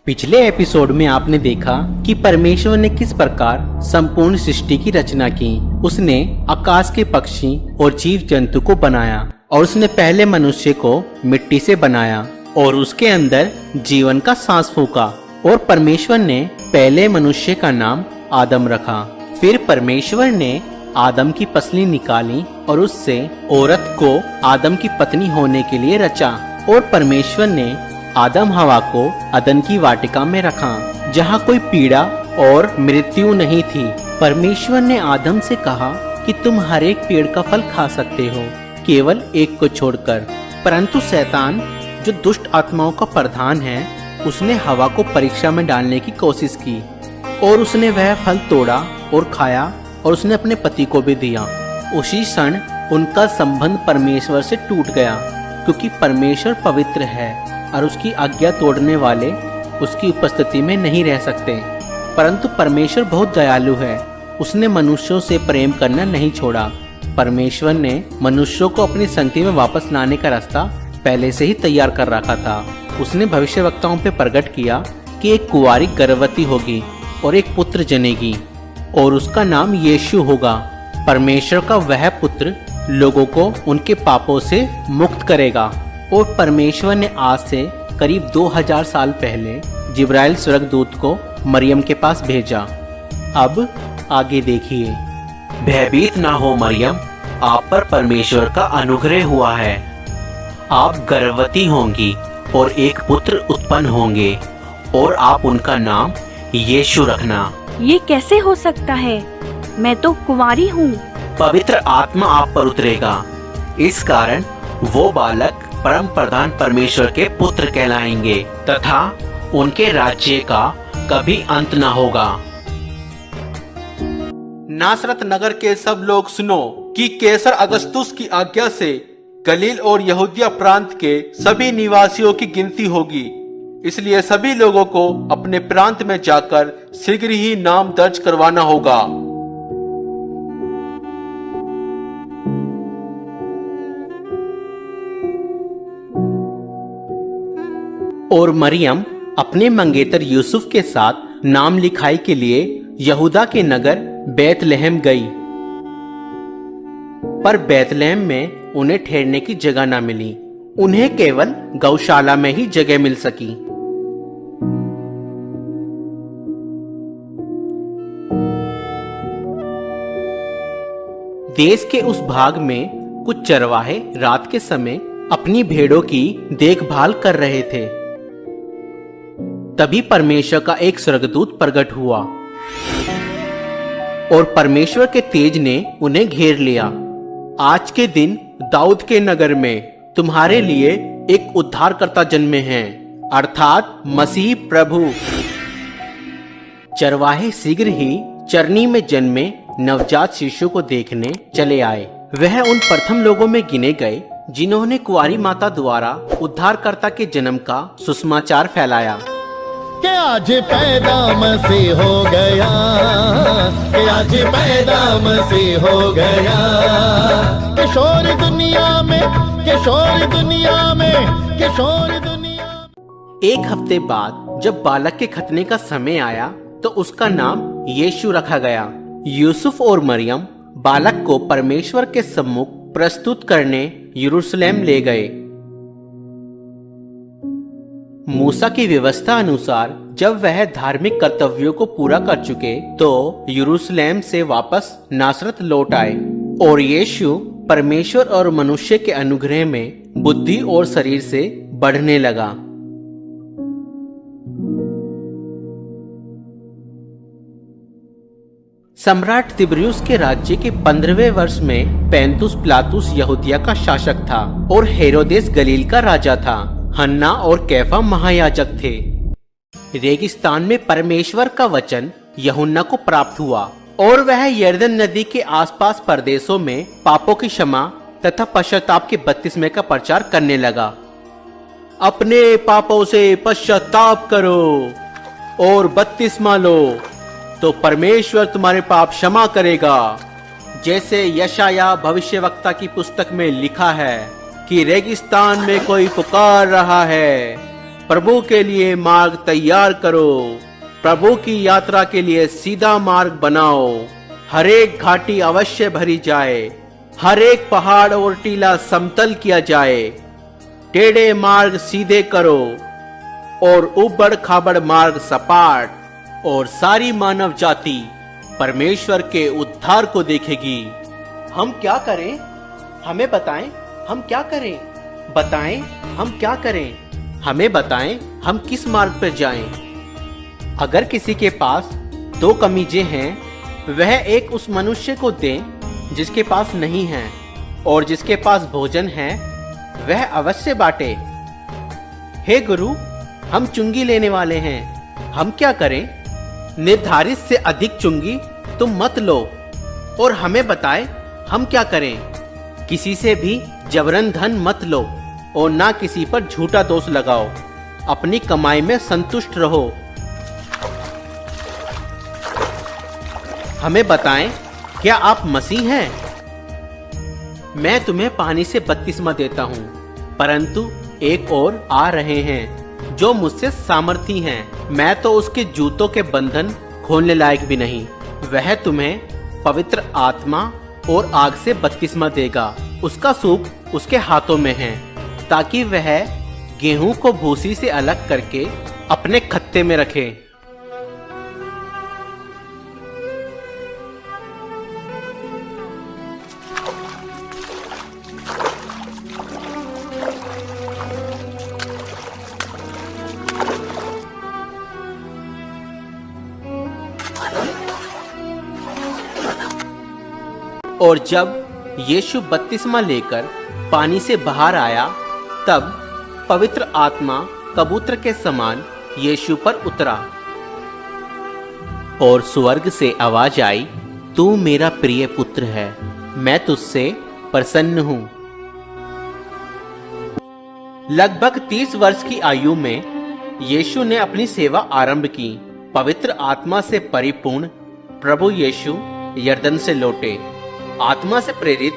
पिछले एपिसोड में आपने देखा कि परमेश्वर ने किस प्रकार संपूर्ण सृष्टि की रचना की। उसने आकाश के पक्षी और जीव जंतु को बनाया और उसने पहले मनुष्य को मिट्टी से बनाया और उसके अंदर जीवन का सांस फूंका और परमेश्वर ने पहले मनुष्य का नाम आदम रखा। फिर परमेश्वर ने आदम की पसली निकाली और उससे औरत को आदम की पत्नी होने के लिए रचा और परमेश्वर ने आदम हवा को अदन की वाटिका में रखा, जहाँ कोई पीड़ा और मृत्यु नहीं थी। परमेश्वर ने आदम से कहा कि तुम हर एक पेड़ का फल खा सकते हो, केवल एक को छोड़कर। परंतु शैतान, जो दुष्ट आत्माओं का प्रधान है, उसने हवा को परीक्षा में डालने की कोशिश की और उसने वह फल तोड़ा और खाया और उसने अपने पति को भी दिया। उसी क्षण उनका संबंध परमेश्वर से टूट गया, क्योंकि परमेश्वर पवित्र है और उसकी आज्ञा तोड़ने वाले उसकी उपस्थिति में नहीं रह सकते। परंतु परमेश्वर बहुत दयालु है, उसने मनुष्यों से प्रेम करना नहीं छोड़ा। परमेश्वर ने मनुष्यों को अपनी संगति में वापस लाने का रास्ता पहले से ही तैयार कर रखा था। उसने भविष्यवक्ताओं पे प्रकट किया कि एक कुंवारी गर्भवती होगी और एक पुत्र जनेगी और उसका नाम यीशु होगा। परमेश्वर का वह पुत्र लोगों को उनके पापों से मुक्त करेगा। और परमेश्वर ने आज से करीब 2000 साल पहले जिब्राइल स्वर्गदूत को मरियम के पास भेजा। अब आगे देखिए। भयभीत ना हो मरियम, आप पर परमेश्वर का अनुग्रह हुआ है। आप गर्भवती होंगी और एक पुत्र उत्पन्न होंगे और आप उनका नाम यीशु रखना। ये कैसे हो सकता है? मैं तो कुंवारी हूँ। पवित्र आत्मा आप पर उतरेगा, इस कारण वो बालक परम प्रधान परमेश्वर के पुत्र कहलाएंगे तथा उनके राज्य का कभी अंत न होगा। नासरत नगर के सब लोग सुनो कि कैसर अगस्तुस की आज्ञा से गलील और यहूदिया प्रांत के सभी निवासियों की गिनती होगी। इसलिए सभी लोगों को अपने प्रांत में जाकर शीघ्र ही नाम दर्ज करवाना होगा। और मरियम अपने मंगेतर यूसुफ के साथ नाम लिखाई के लिए यहूदा के नगर बैतलहम गई। पर बैतलहम में उन्हें ठहरने की जगह न मिली। उन्हें केवल गौशाला में ही जगह मिल सकी। देश के उस भाग में कुछ चरवाहे रात के समय अपनी भेड़ों की देखभाल कर रहे थे। तभी परमेश्वर का एक स्वर्गदूत प्रकट हुआ और परमेश्वर के तेज ने उन्हें घेर लिया। आज के दिन दाऊद के नगर में तुम्हारे लिए एक उद्धारकर्ता जन्मे हैं, अर्थात मसीह प्रभु। चरवाहे शीघ्र ही चरनी में जन्मे नवजात शिशु को देखने चले आए। वह उन प्रथम लोगों में गिने गए जिन्होंने कुंवारी माता द्वारा उद्धारकर्ता के जन्म का सुसमाचार फैलाया। कि आज पैदा मसीह हो गया, कि आज पैदा मसीह हो गया। किशोर दुनिया में, किशोर दुनिया में, किशोर दुनिया। एक हफ्ते बाद जब बालक के खतने का समय आया तो उसका नाम यीशु रखा गया। यूसुफ और मरियम बालक को परमेश्वर के सम्मुख प्रस्तुत करने यरूशलेम ले गए। मूसा की व्यवस्था अनुसार जब वह धार्मिक कर्तव्यों को पूरा कर चुके तो यरूशलेम से वापस नासरत लौट आए और यीशु परमेश्वर और मनुष्य के अनुग्रह में बुद्धि और शरीर से बढ़ने लगा। सम्राट तिब्रियुस के राज्य के 15वें वर्ष में पैंतुस पिलातुस यहूदिया का शासक था और हेरोदेस गलील का राजा था। हन्ना और कैफा महायाजक थे। रेगिस्तान में परमेश्वर का वचन यूहन्ना को प्राप्त हुआ और वह यरदन नदी के आसपास प्रदेशों में पापों की क्षमा तथा पश्चाताप के बपतिस्मे का प्रचार करने लगा। अपने पापों से पश्चाताप करो और बपतिस्मा लो तो परमेश्वर तुम्हारे पाप क्षमा करेगा, जैसे यशाया भविष्यवक्ता की पुस्तक में लिखा है कि रेगिस्तान में कोई पुकार रहा है, प्रभु के लिए मार्ग तैयार करो। प्रभु की यात्रा के लिए सीधा मार्ग बनाओ। हर एक घाटी अवश्य भरी जाए, हर एक पहाड़ और टीला समतल किया जाए। टेढ़े मार्ग सीधे करो और उबड़ खाबड़ मार्ग सपाट, और सारी मानव जाति परमेश्वर के उद्धार को देखेगी। हम क्या करें? हमें बताएं, हम क्या करें? बताएं, हम क्या करें? हमें बताएं, हम किस मार्ग पर जाएं? अगर किसी के पास 2 कमीजें हैं, वह एक उस मनुष्य को दें जिसके पास नहीं है, और जिसके पास भोजन है वह अवश्य बांटे। हे गुरु, हम चुंगी लेने वाले हैं, हम क्या करें? निर्धारित से अधिक चुंगी तुम मत लो, और हमें बताए हम क्या करें? किसी से भी जबरन धन मत लो, और ना किसी पर झूठा दोष लगाओ। अपनी कमाई में संतुष्ट रहो। हमें बताएं, क्या आप मसीह हैं? मैं तुम्हें पानी से बपतिस्मा देता हूं, परंतु एक और आ रहे हैं जो मुझसे सामर्थी हैं। मैं तो उसके जूतों के बंधन खोलने लायक भी नहीं। वह तुम्हें पवित्र आत्मा और आग से बपतिस्मा देगा। उसका सूप उसके हाथों में है, ताकि वह गेहूं को भूसी से अलग करके अपने खत्ते में रखे। और जब यीशु बपतिस्मा लेकर पानी से बाहर आया, तब पवित्र आत्मा कबूतर के समान यीशु पर उतरा, और स्वर्ग से आवाज आई, तू मेरा प्रिय पुत्र है, मैं तुझसे प्रसन्न हूं। लगभग 30 वर्ष की आयु में यीशु ने अपनी सेवा आरंभ की। पवित्र आत्मा से परिपूर्ण प्रभु यीशु यरदन से लौटे। आत्मा से प्रेरित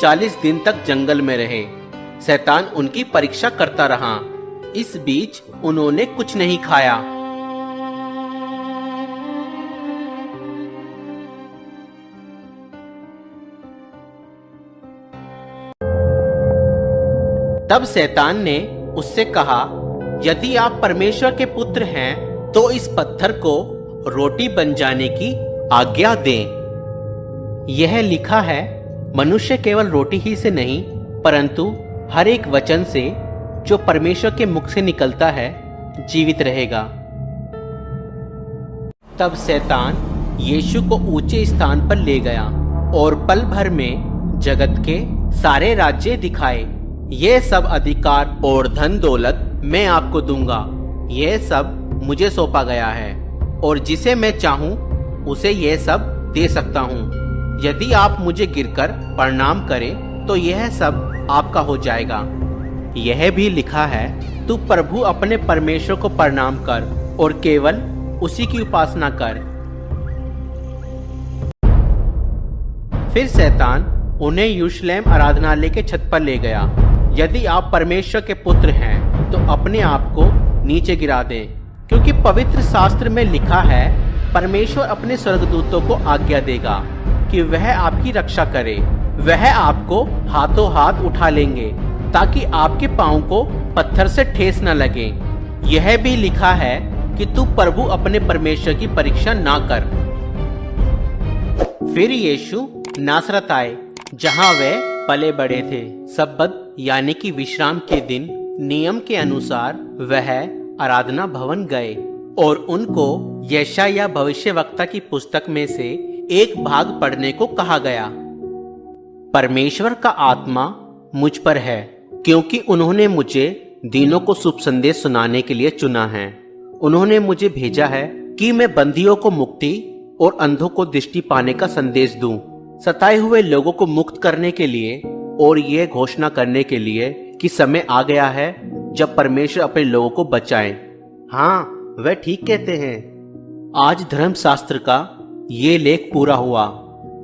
40 दिन तक जंगल में रहे। शैतान उनकी परीक्षा करता रहा। इस बीच उन्होंने कुछ नहीं खाया। तब शैतान ने उससे कहा, यदि आप परमेश्वर के पुत्र हैं, तो इस पत्थर को रोटी बन जाने की आज्ञा दें। यह लिखा है, मनुष्य केवल रोटी ही से नहीं, परंतु हर एक वचन से जो परमेश्वर के मुख से निकलता है जीवित रहेगा। तब शैतान यीशु को ऊंचे स्थान पर ले गया और पल भर में जगत के सारे राज्य दिखाए। यह सब अधिकार और धन दौलत मैं आपको दूंगा। यह सब मुझे सौंपा गया है, और जिसे मैं चाहूं उसे यह सब दे सकता हूं। यदि आप मुझे गिरकर प्रणाम करें तो यह सब आपका हो जाएगा। यह भी लिखा है, तू प्रभु अपने परमेश्वर को प्रणाम कर और केवल उसी की उपासना कर। फिर शैतान उन्हें यरूशलेम आराधनालय के छत पर ले गया। यदि आप परमेश्वर के पुत्र हैं तो अपने आप को नीचे गिरा दें, क्योंकि पवित्र शास्त्र में लिखा है, परमेश्वर अपने स्वर्गदूतों को आज्ञा देगा कि वह आपकी रक्षा करे। वह आपको हाथों हाथ उठा लेंगे, ताकि आपके पांव को पत्थर से ठेस न लगे। यह भी लिखा है कि तू प्रभु अपने परमेश्वर की परीक्षा ना कर। फिर यीशु नासरत आए, जहां वे पले बड़े थे। सब्बत यानी कि विश्राम के दिन नियम के अनुसार वह आराधना भवन गए, और उनको यशायाह भविष्यवक्ता की पुस्तक में से एक भाग पढ़ने को कहा गया। परमेश्वर का आत्मा मुझ पर है, क्योंकि उन्होंने मुझे दीनों को शुभ संदेश सुनाने के लिए चुना है। उन्होंने मुझे भेजा है कि मैं बंदियों को मुक्ति और अंधों को दृष्टि पाने का संदेश दूं, सताए हुए लोगों को मुक्त करने के लिए, और ये घोषणा करने के लिए कि समय आ गया है जब परमेश्वर अपने लोगों को बचाए। हाँ, वह ठीक कहते हैं। आज धर्मशास्त्र का ये लेख पूरा हुआ,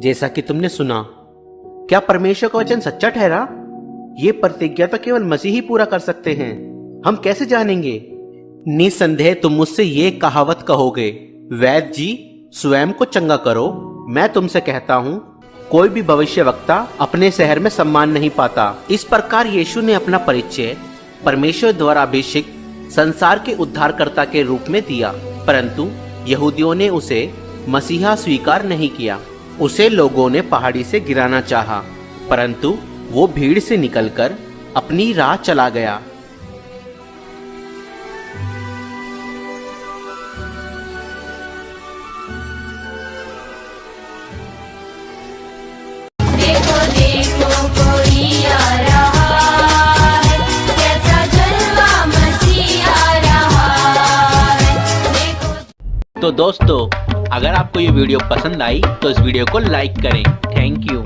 जैसा कि तुमने सुना। क्या परमेश्वर का वचन सच्चा ठहरा? ये प्रतिज्ञा तो केवल मसीह ही पूरा कर सकते हैं। हम कैसे जानेंगे? निसंदेह तुम मुझसे ये कहावत कहोगे, वैद्य जी स्वयं को चंगा करो। मैं तुमसे कहता हूँ कोई भी भविष्यवक्ता अपने शहर में सम्मान नहीं पाता। इस प्रकार यीशु ने अपना परिचय परमेश्वर द्वारा अभिषिक्त संसार के उद्धारकर्ता के रूप में दिया, परंतु यहूदियों ने उसे मसीहा स्वीकार नहीं किया। उसे लोगों ने पहाड़ी से गिराना चाहा, परंतु वो भीड़ से निकलकर अपनी राह चला गया। देखो देखो कोई आ रहा है, कैसा जलवा मसीह आ रहा है। देखो। तो दोस्तों, अगर आपको ये वीडियो पसंद आई तो इस वीडियो को लाइक करें। Thank you.